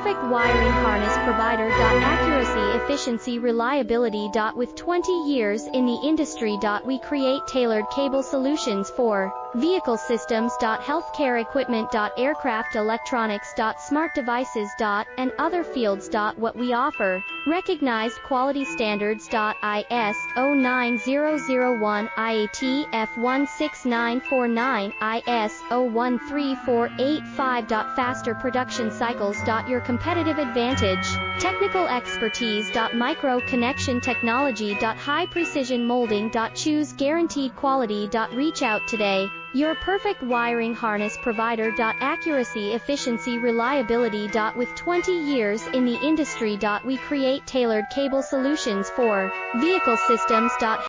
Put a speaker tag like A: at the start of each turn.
A: perfect wiring harness provider. Accuracy, efficiency, reliability. With 20 years in the industry. We create tailored cable solutions for vehicle systems. Healthcare equipment. Aircraft electronics. Smart devices. And other fields. What we offer: recognized quality standards. ISO 9001, IATF 16949, ISO 13485. Faster production cycles. Your competitive advantage: technical expertise. Micro connection technology. High precision molding. Choose guaranteed quality. Reach out today. Your perfect wiring harness provider. Accuracy, efficiency, reliability. With 20 years in the industry. We create tailored cable solutions for vehicle systems.